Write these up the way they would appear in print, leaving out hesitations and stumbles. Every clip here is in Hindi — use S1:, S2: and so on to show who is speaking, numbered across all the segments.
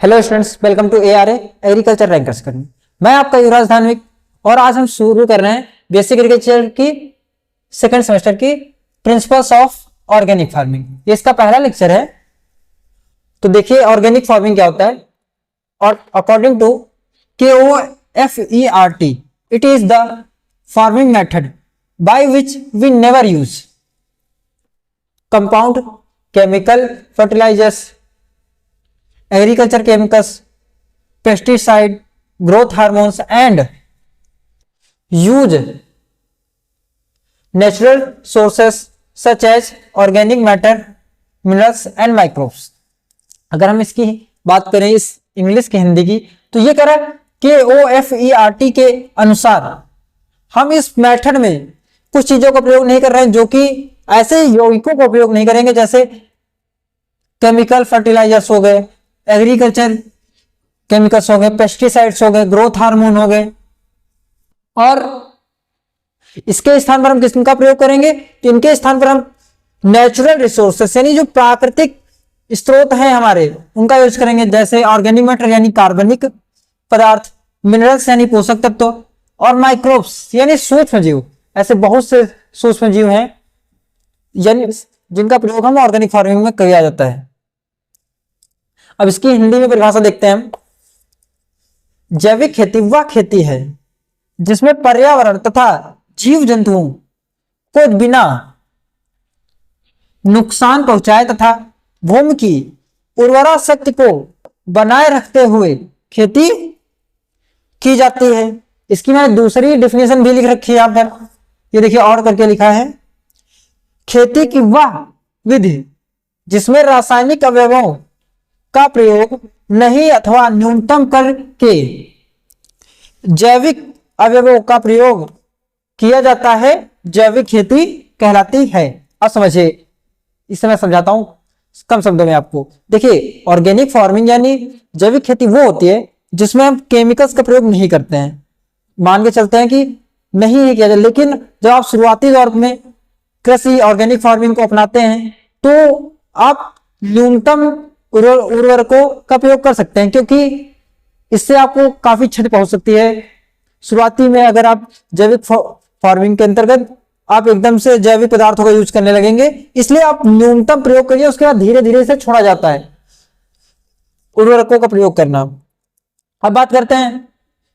S1: Hello students, welcome to ARA agriculture rankers करनी। मैं आपका युवराज धानविक और आज हम शुरू कर रहे हैं बेसिक एग्रीकल्चर की सेकंड सेमेस्टर की प्रिंसिपल्स ऑफ ऑर्गेनिक फार्मिंग। ये इसका पहला लेक्चर है। तो देखिए ऑर्गेनिक फार्मिंग क्या होता है। और according to KOFERT it is the farming method by which we never use compound chemical fertilizers, agriculture chemicals, pesticide, growth hormones and use natural sources such as organic matter, minerals and microbes। अगर हम इसकी बात करें इस इंग्लिश की हिंदी की तो ये कह रहा है KOFERT के अनुसार हम इस मेथड में कुछ चीजों का प्रयोग नहीं कर रहे हैं जो कि ऐसे यौगिकों का उपयोग नहीं करेंगे जैसे केमिकल फर्टिलाइजर्स हो गए, एग्रीकल्चर केमिकल्स हो गए, पेस्टिसाइड्स हो गए, ग्रोथ हार्मोन हो गए। और इसके स्थान पर हम किसका प्रयोग करेंगे? तो इनके स्थान पर हम नेचुरल रिसोर्सेस यानी जो प्राकृतिक स्रोत हैं हमारे उनका यूज करेंगे, जैसे ऑर्गेनिक मैटर यानी कार्बनिक पदार्थ, मिनरल्स यानी पोषक तत्व और माइक्रोब्स यानी सूक्ष्म जीव। ऐसे बहुत से सूक्ष्म जीव हैं यानी जिनका प्रयोग हम ऑर्गेनिक फार्मिंग में किया जाता है। अब इसकी हिंदी में परिभाषा देखते हैं हम। जैविक खेती वह खेती है जिसमें पर्यावरण तथा जीव जंतुओं को बिना नुकसान पहुंचाए तथा भूमि की उर्वरा शक्ति को बनाए रखते हुए खेती की जाती है। इसकी मैंने दूसरी डिफिनेशन भी लिख रखी है यहां पर, ये देखिए और करके लिखा है। खेती की वह विधि जिसमें रासायनिक अवयवों का प्रयोग नहीं अथवा न्यूनतम करके जैविक अवयवों का प्रयोग किया जाता है, जैविक खेती कहलाती है। अब समझिए, इसे मैं समझाता हूं कम शब्दों में आपको। देखिए ऑर्गेनिक फार्मिंग यानी जैविक खेती वो होती है जिसमें हम केमिकल्स का प्रयोग नहीं करते हैं। मान के चलते हैं कि नहीं किया जाए, लेकिन जब आप शुरुआती दौर में कृषि ऑर्गेनिक फार्मिंग को अपनाते हैं तो आप न्यूनतम उर्वरकों का प्रयोग कर सकते हैं, क्योंकि इससे आपको काफी क्षति पहुंच सकती है। शुरुआती में अगर आप जैविक फार्मिंग के अंतर्गत आप एकदम से जैविक पदार्थों का यूज करने लगेंगे, इसलिए आप न्यूनतम प्रयोग करिए, उसके बाद धीरे धीरे इसे छोड़ा जाता है उर्वरकों का प्रयोग करना। अब बात करते हैं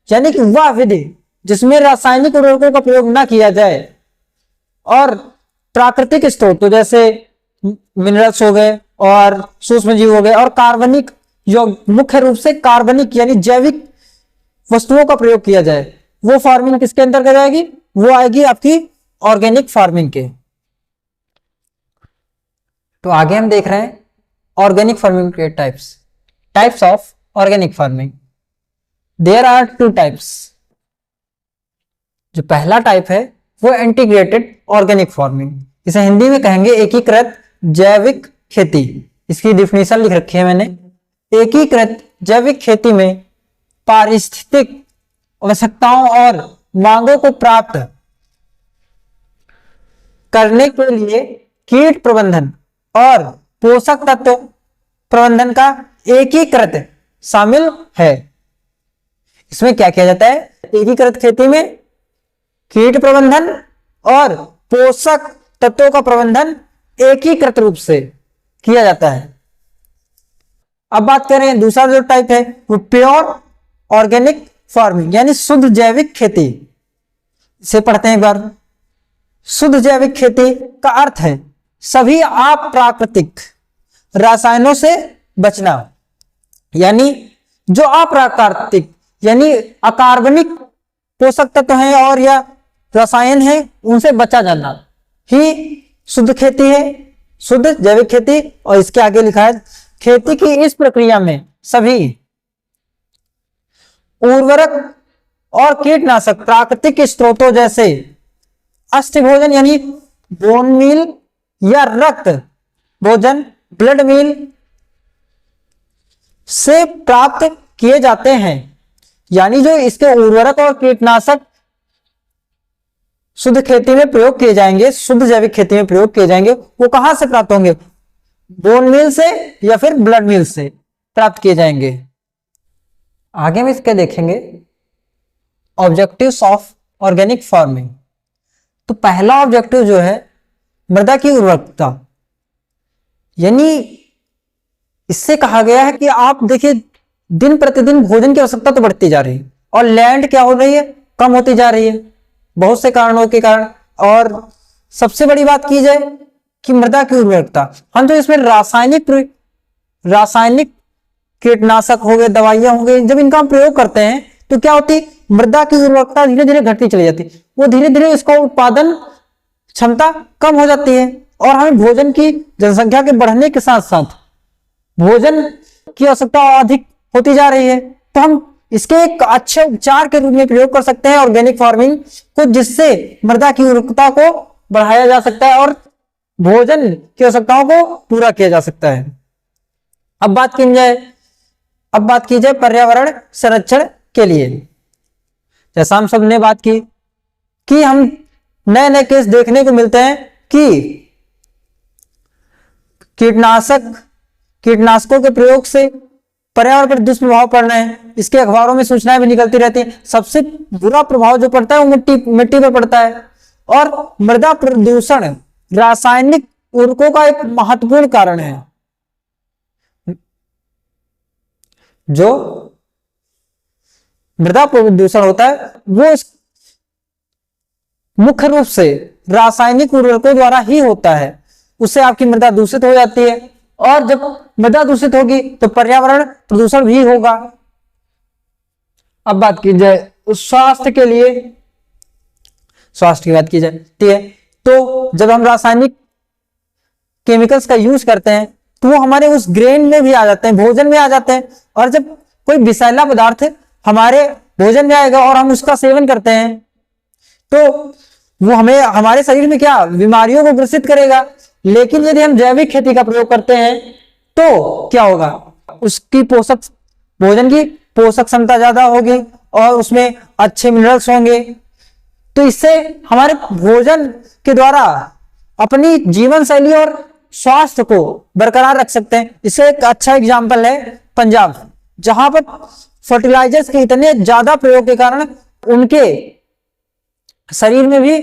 S1: यानी कि वह विधि जिसमें रासायनिक उर्वरकों का प्रयोग ना किया जाए और प्राकृतिक स्रोतों जैसे मिनरल्स हो गए और सूक्ष्म जीव हो गए और कार्बनिक, जो मुख्य रूप से कार्बनिक यानी जैविक वस्तुओं का प्रयोग किया जाए, वो फार्मिंग किसके अंतर्गत आएगी? वो आएगी आपकी ऑर्गेनिक फार्मिंग के। तो आगे हम देख रहे हैं ऑर्गेनिक फार्मिंग के types of organic farming. There are 2 types. जो पहला टाइप है वो इंटीग्रेटेड ऑर्गेनिक फार्मिंग, इसे हिंदी में कहेंगे एकीकृत जैविक खेती। इसकी डिफिनेशन लिख रखी है मैंने। एकीकृत जैविक खेती में पारिस्थितिक आवश्यकताओं और मांगों को प्राप्त करने के लिए कीट प्रबंधन और पोषक तत्व प्रबंधन का एकीकृत शामिल है। इसमें क्या किया जाता है? एकीकृत खेती में कीट प्रबंधन और पोषक तत्वों का प्रबंधन एकीकृत रूप से किया जाता है। अब बात करें दूसरा जो टाइप है वो प्योर ऑर्गेनिक फार्मिंग यानी शुद्ध जैविक खेती। इसे पढ़ते हैं एक बार। शुद्ध जैविक खेती का अर्थ है सभी अप्राकृतिक रसायनों से बचना, यानी जो अप्राकृतिक यानी अकार्बनिक पोषक तत्व हैं और या रसायन हैं उनसे बचा जाना ही शुद्ध खेती है, शुद्ध जैविक खेती। और इसके आगे लिखा है खेती की इस प्रक्रिया में सभी उर्वरक और कीटनाशक प्राकृतिक स्रोतों जैसे अस्थि भोजन यानी बोन मील या रक्त भोजन ब्लड मील से प्राप्त किए जाते हैं। यानी जो इसके उर्वरक और कीटनाशक शुद्ध खेती में प्रयोग किए जाएंगे, शुद्ध जैविक खेती में प्रयोग किए जाएंगे, वो कहां से प्राप्त होंगे? बोन मील से या फिर ब्लड मील से प्राप्त किए जाएंगे। आगे हम इसके देखेंगे ऑब्जेक्टिव्स ऑफ ऑर्गेनिक फार्मिंग। तो पहला ऑब्जेक्टिव जो है मृदा की उर्वरकता, यानी इससे कहा गया है कि आप देखिए दिन प्रतिदिन भोजन की आवश्यकता तो बढ़ती जा रही है और लैंड क्या हो रही है, कम होती जा रही है बहुत से कारणों के कारण। और सबसे बड़ी बात की जाए कि मृदा की उर्वरकता, हम जो इसमें रासायनिक कीटनाशक हो गए, दवाइयां हो गई, जब इनका हम प्रयोग करते हैं तो क्या होती, मृदा की उर्वरकता धीरे धीरे घटती चली जाती, वो धीरे धीरे इसका उत्पादन क्षमता कम हो जाती है और हमें भोजन की जनसंख्या के बढ़ने के साथ साथ भोजन की आवश्यकता अधिक होती जा रही है। तो हम इसके एक अच्छे उपचार के रूप में प्रयोग कर सकते हैं ऑर्गेनिक फार्मिंग को, जिससे मृदा की उर्वरकता को बढ़ाया जा सकता है और भोजन की आवश्यकताओं को पूरा किया जा सकता है। अब बात की जाए पर्यावरण संरक्षण के लिए। जैसा हम सब ने बात की कि हम नए नए केस देखने को मिलते हैं कि कीटनाशकों के प्रयोग से पर्यावरण पर दुष्प्रभाव पड़ रहे हैं। इसके अखबारों में सूचनाएं भी निकलती रहती हैं। सबसे बुरा प्रभाव जो पड़ता है वो मिट्टी पर पड़ता है। और मृदा प्रदूषण रासायनिक उर्वरकों का एक महत्वपूर्ण कारण है। जो मृदा प्रदूषण होता है वो मुख्य रूप से रासायनिक उर्वरकों द्वारा ही होता है। उससे आपकी मृदा दूषित हो जाती है और जब मृदा दूषित होगी तो पर्यावरण प्रदूषण भी होगा। अब बात की जाए स्वास्थ्य की बात की जाती है तो जब हम रासायनिक केमिकल्स का यूज करते हैं तो वो हमारे उस ग्रेन में भी आ जाते हैं, भोजन में आ जाते हैं। और जब कोई विषैला पदार्थ हमारे भोजन में आएगा और हम उसका सेवन करते हैं तो वो हमें हमारे शरीर में क्या बीमारियों को ग्रसित करेगा। लेकिन यदि हम जैविक खेती का प्रयोग करते हैं तो क्या होगा, उसकी भोजन की पोषक क्षमता ज्यादा होगी और उसमें अच्छे मिनरल्स होंगे। तो इससे हमारे भोजन के द्वारा अपनी जीवन शैली और स्वास्थ्य को बरकरार रख सकते हैं। इससे एक अच्छा एग्जाम्पल है पंजाब, जहां पर फर्टिलाइजर्स के इतने ज्यादा प्रयोग के कारण उनके शरीर में भी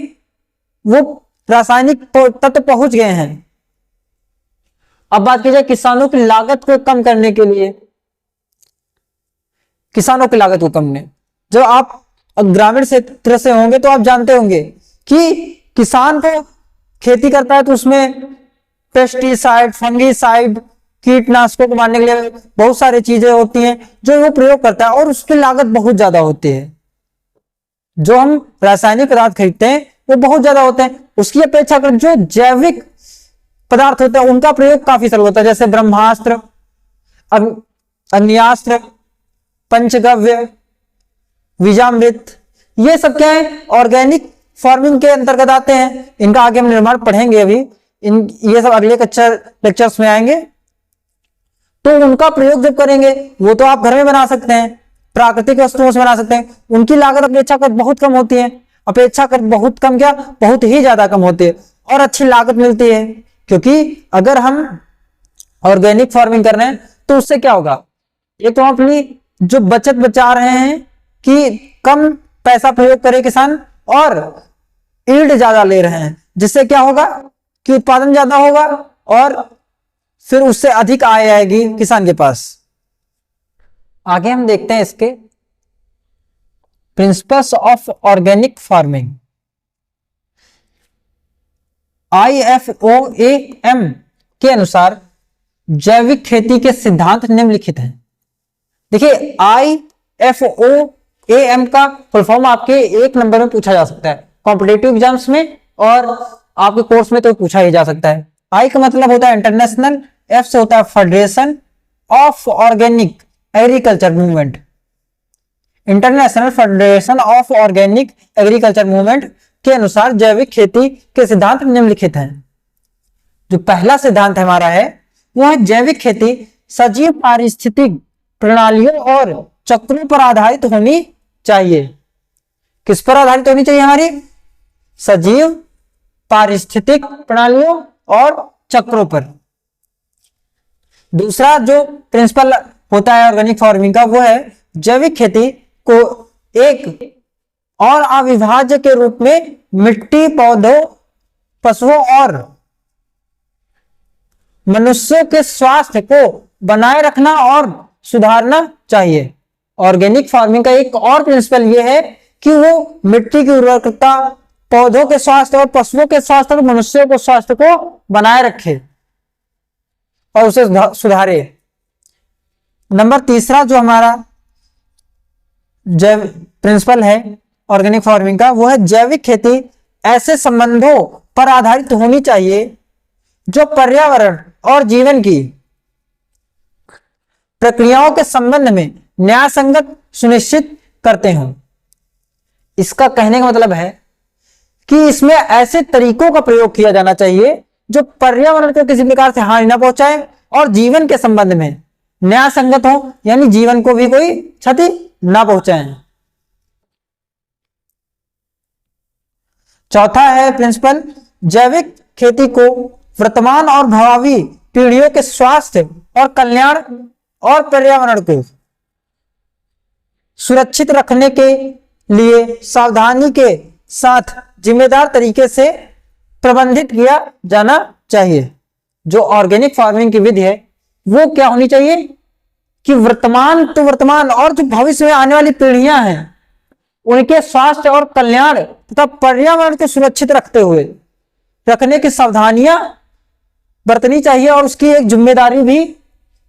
S1: वो रासायनिक तत्व पहुंच गए हैं। अब बात की जाए किसानों की लागत को कम करने के लिए। किसानों की लागत को कम करने, जब आप ग्रामीण क्षेत्र से होंगे तो आप जानते होंगे कि किसान को खेती करता है तो उसमें पेस्टिसाइड, फंगीसाइड, कीटनाशकों को मारने के लिए बहुत सारी चीजें होती हैं जो वो प्रयोग करता है और उसकी लागत बहुत ज्यादा होती है। जो हम रासायनिक पदार्थ खरीदते हैं वो बहुत ज्यादा होते हैं, उसकी अपेक्षा कर जो जैविक पदार्थ होते हैं उनका प्रयोग काफी सरल होता है। जैसे ब्रह्मास्त्र, अग्नियास्त्र, पंचगव्य, बीजामृत, ये सब क्या है ऑर्गेनिक फार्मिंग के अंतर्गत आते हैं। इनका आगे हम निर्माण पढ़ेंगे अभी, ये सब अगले लेक्चर्स में आएंगे। तो उनका प्रयोग जब करेंगे वो तो आप घर में बना सकते हैं, प्राकृतिक वस्तुओं से बना सकते हैं। उनकी लागत अपेक्षाकृत बहुत कम होती है, अपेक्षाकृत बहुत कम क्या बहुत ही ज्यादा कम होती है और अच्छी लागत मिलती है। क्योंकि अगर हम ऑर्गेनिक फार्मिंग कर रहे हैं तो उससे क्या होगा, ये तो हम अपनी जो बचत बचा रहे हैं कि कम पैसा प्रयोग करे किसान और ईल्ड ज्यादा ले रहे हैं, जिससे क्या होगा कि उत्पादन ज्यादा होगा और फिर उससे अधिक आय आएगी किसान के पास। आगे हम देखते हैं इसके principles of organic farming. IFOAM के अनुसार जैविक खेती के सिद्धांत निम्नलिखित हैं। देखिए IFOAM का फुल फॉर्म आपके 1 नंबर में पूछा जा सकता है कॉम्पिटिटिव एग्जाम्स में और आपके कोर्स में तो पूछा ही जा सकता है। I का मतलब होता है इंटरनेशनल, F से होता है federation of organic agriculture movement. International federation of organic agriculture movement के अनुसार जैविक खेती के सिद्धांत निम्नलिखित हैं। जो पहला सिद्धांत हमारा है वो है जैविक खेती सजीव पारिस्थितिक प्रणालियों और चक्रों पर आधारित होनी चाहिए। किस पर आधारित होनी चाहिए हमारी? सजीव पारिस्थितिक प्रणालियों और चक्रों पर। दूसरा जो प्रिंसिपल होता है ऑर्गेनिक फार्मिंग का वो है जैविक खेती को एक और अविभाज्य के रूप में मिट्टी, पौधों, पशुओं और मनुष्यों के स्वास्थ्य को बनाए रखना और सुधारना चाहिए। ऑर्गेनिक फार्मिंग का एक और प्रिंसिपल यह है कि वो मिट्टी की उर्वरकता, पौधों के स्वास्थ्य और पशुओं के स्वास्थ्य और मनुष्यों के स्वास्थ्य को बनाए रखे और उसे सुधारे। नंबर तीसरा जो हमारा जैव प्रिंसिपल है ऑर्गेनिक फार्मिंग का, वो है जैविक खेती ऐसे संबंधों पर आधारित होनी चाहिए जो पर्यावरण और जीवन की प्रक्रियाओं के संबंध में न्यायसंगत सुनिश्चित करते हों। इसका कहने का मतलब है कि इसमें ऐसे तरीकों का प्रयोग किया जाना चाहिए जो पर्यावरण को किसी प्रकार से हानि न पहुंचाए और जीवन के संबंध में न्यायसंगत हो, यानी जीवन को भी कोई क्षति न पहुंचाए। चौथा है प्रिंसिपल, जैविक खेती को वर्तमान और भावी पीढ़ियों के स्वास्थ्य और कल्याण और पर्यावरण को सुरक्षित रखने के लिए सावधानी के साथ जिम्मेदार तरीके से प्रबंधित किया जाना चाहिए। जो ऑर्गेनिक फार्मिंग की विधि है वो क्या होनी चाहिए कि वर्तमान और जो भविष्य में आने वाली पीढ़ियां हैं उनके स्वास्थ्य और कल्याण तथा पर्यावरण को सुरक्षित रखने की सावधानियां बरतनी चाहिए और उसकी एक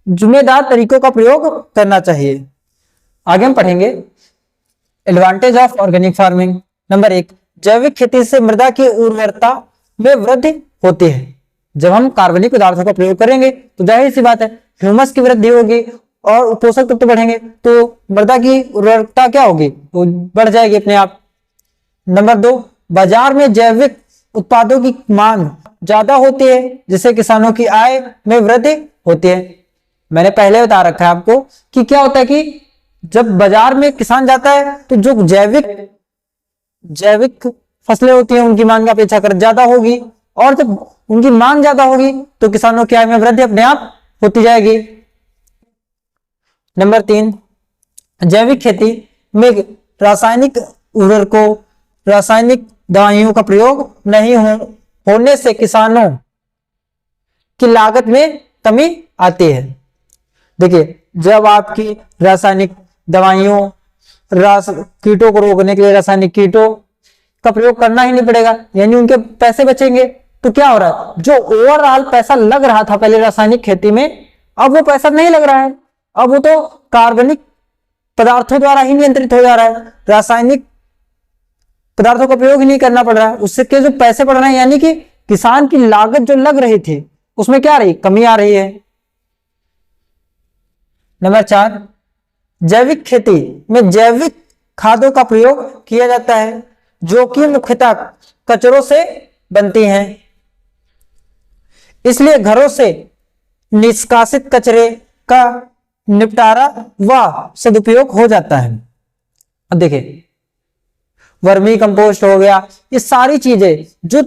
S1: जिम्मेदार तरीकों का प्रयोग करना चाहिए। आगे हम पढ़ेंगे advantage of organic farming. Number 1, जैविक खेती से मृदा की उर्वरता में वृद्धि होती है। जब हम कार्बनिक पदार्थों का प्रयोग करेंगे तो जाहिर सी बात है ह्यूमस की वृद्धि होगी और पोषक तत्व बढ़ेंगे तो मृदा की उर्वरकता क्या होगी, वो बढ़ जाएगी अपने आप। नंबर 2, बाजार में जैविक उत्पादों की मांग ज्यादा होती है जिससे किसानों की आय में वृद्धि होती है। मैंने पहले बता रखा है आपको कि क्या होता है कि जब बाजार में किसान जाता है तो जो जैविक फसलें होती हैं उनकी मांग अपेक्षा कर ज्यादा होगी और जब उनकी मांग ज्यादा होगी तो किसानों की आय में वृद्धि अपने आप होती जाएगी। नंबर 3, जैविक खेती में रासायनिक उर्वरकों, रासायनिक दवाइयों का प्रयोग नहीं होने से किसानों की लागत में कमी आती है। देखिए, जब आपकी रासायनिक दवाइयों, कीटों को रोकने के लिए रासायनिक कीटों का प्रयोग करना ही नहीं पड़ेगा, यानी उनके पैसे बचेंगे। तो क्या हो रहा है, जो ओवरऑल पैसा लग रहा था पहले रासायनिक खेती में, अब वो पैसा नहीं लग रहा है, अब वो तो कार्बनिक पदार्थों द्वारा ही नियंत्रित हो जा रहा है, रासायनिक पदार्थों का प्रयोग ही नहीं करना पड़ रहा है। उससे के जो पैसे बढ़ रहे हैं, यानी कि किसान की लागत जो लग रही थी उसमें क्या रही, कमी आ रही है। नंबर 4, जैविक खेती में जैविक खादों का प्रयोग किया जाता है जो कि मुख्यतः कचरों से बनती हैं, इसलिए घरों से निष्कासित कचरे का निपटारा व सदुपयोग हो जाता है। अब देखिए, वर्मी कंपोस्ट हो गया, ये सारी चीजें जो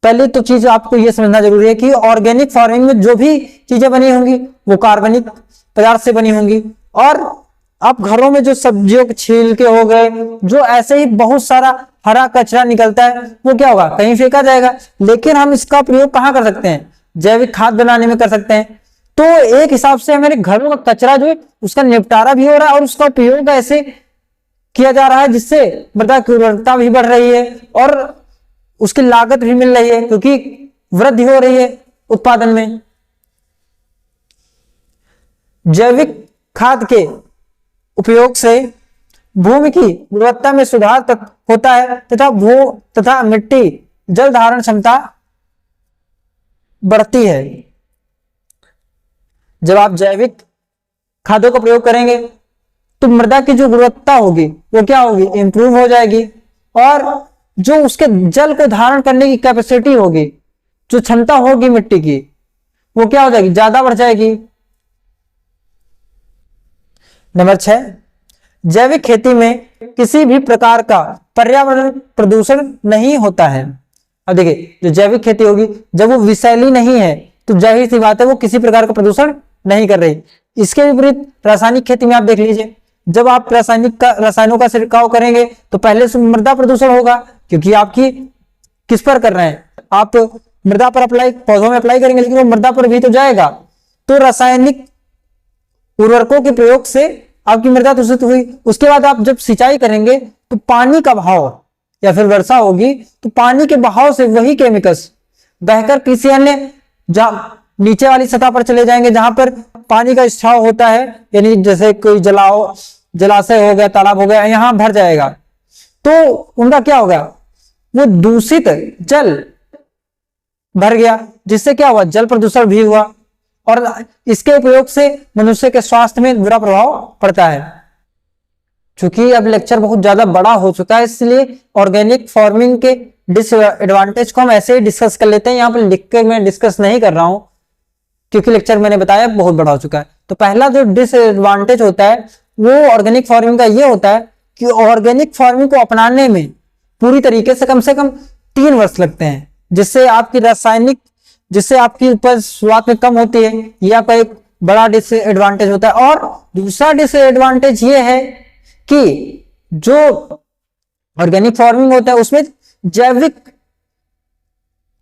S1: पहले तो चीज आपको यह समझना जरूरी है कि ऑर्गेनिक फार्मिंग में जो भी चीजें बनी होंगी वो कार्बनिक पदार्थ से बनी होंगी। और आप घरों में जो सब्जियों के छिलके हो गए, जो ऐसे ही बहुत सारा हरा कचरा निकलता है, वो क्या होगा, कहीं फेंका जाएगा। लेकिन हम इसका प्रयोग कहाँ कर सकते हैं, जैविक खाद बनाने में कर सकते हैं। तो एक हिसाब से हमारे घरों का कचरा जो है उसका निपटारा भी हो रहा है और उसका उपयोग ऐसे किया जा रहा है जिससे मृदा की उर्वरकता भी बढ़ रही है और उसकी लागत भी मिल रही है क्योंकि वृद्धि हो रही है उत्पादन में। जैविक खाद के उपयोग से भूमि की गुणवत्ता में सुधार होता है तथा मिट्टी जल धारण क्षमता बढ़ती है। जब आप जैविक खादों का प्रयोग करेंगे तो मृदा की जो गुणवत्ता होगी वो क्या होगी, इंप्रूव हो जाएगी और जो उसके जल को धारण करने की कैपेसिटी होगी, जो क्षमता होगी मिट्टी की, वो क्या हो जाएगी, ज्यादा बढ़ जाएगी। नंबर 6, जैविक खेती में किसी भी प्रकार का पर्यावरण प्रदूषण नहीं होता है। अब देखिए, जो जैविक खेती होगी जब वो विषैली नहीं है तो जाहिर सी बात है वो किसी प्रकार का प्रदूषण नहीं कर रही। इसके विपरीत रासायनिक खेती में आप देख लीजिए, जब आप रसायनों का छिड़काव करेंगे तो पहले से मृदा प्रदूषण होगा, क्योंकि आपकी किस पर कर रहे हैं, आप मृदा पर अप्लाई, पौधों में अप्लाई करेंगे, लेकिन वो मृदा पर भी तो जाएगा। तो रासायनिक उर्वरकों के प्रयोग से आपकी मृदा दूषित हुई। उसके बाद आप जब सिंचाई करेंगे तो पानी का बहाव या फिर वर्षा होगी तो पानी के बहाव से वही केमिकल्स बहकर किसी अन्य नीचे वाली सतह पर चले जाएंगे, जहां पर पानी का स्त्राव होता है, यानी जैसे कोई जलाशय हो गया, तालाब हो गया, यहां भर जाएगा। तो उनका क्या होगा, वो दूषित जल भर गया, जिससे क्या हुआ, जल प्रदूषण भी हुआ और इसके उपयोग से मनुष्य के स्वास्थ्य में बुरा प्रभाव पड़ता है। चूंकि अब लेक्चर बहुत ज्यादा बड़ा हो चुका है, इसलिए ऑर्गेनिक फार्मिंग के डिसएडवांटेज को हम ऐसे ही डिस्कस कर लेते हैं। यहाँ पर लिख के मैं डिस्कस नहीं कर रहा हूं, क्योंकि लेक्चर मैंने बताया बहुत बड़ा हो चुका है। तो पहला जो डिसएडवांटेज होता है वो ऑर्गेनिक फार्मिंग का ये होता है कि ऑर्गेनिक फार्मिंग को अपनाने में पूरी तरीके से कम 3 वर्ष लगते हैं, जिससे आपकी उपज शुरुआत में कम होती है। यह आपका एक बड़ा डिसएडवांटेज होता है। और दूसरा डिसएडवांटेज ये है कि जो ऑर्गेनिक फार्मिंग होता है उसमें जैविक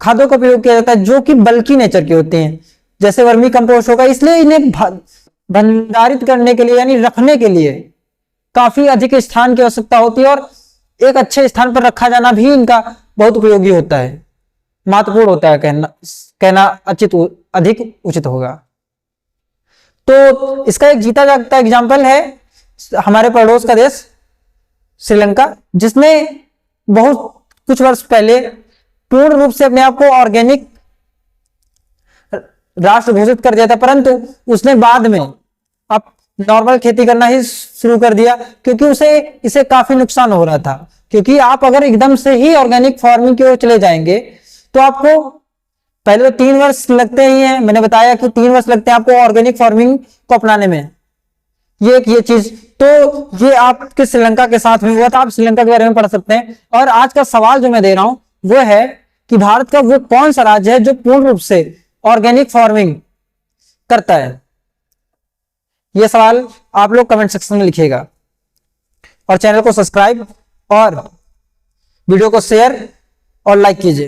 S1: खादों का प्रयोग किया जाता है, जो कि बल्की नेचर के होते हैं, जैसे वर्मी कंपोस्ट होगा। इसलिए इन्हें भंडारित करने के लिए यानी रखने के लिए काफी अधिक स्थान की आवश्यकता होती है, और एक अच्छे स्थान पर रखा जाना भी इनका बहुत उपयोगी होता है, महत्वपूर्ण होता है, कहना अधिक उचित होगा। तो इसका एक जीता जागता एग्जाम्पल है हमारे पड़ोस का देश श्रीलंका, जिसने बहुत कुछ वर्ष पहले पूर्ण रूप से अपने आप को ऑर्गेनिक राष्ट्र घोषित कर दिया था, परंतु उसने बाद में अब नॉर्मल खेती करना ही शुरू कर दिया, क्योंकि इसे काफी नुकसान हो रहा था। क्योंकि आप अगर एकदम से ही ऑर्गेनिक फार्मिंग की ओर चले जाएंगे तो आपको पहले तो 3 वर्ष लगते ही हैं, मैंने बताया कि 3 वर्ष लगते हैं आपको ऑर्गेनिक फार्मिंग को अपनाने में। ये चीज तो ये आपके श्रीलंका के साथ में हुआ था, आप श्रीलंका के बारे में पढ़ सकते हैं। और आज का सवाल जो मैं दे रहा हूं वो है कि भारत का वो कौन सा राज्य है जो पूर्ण रूप से ऑर्गेनिक फार्मिंग करता है। यह सवाल आप लोग कमेंट सेक्शन में लिखिएगा, और चैनल को सब्सक्राइब और वीडियो को शेयर और लाइक कीजिए।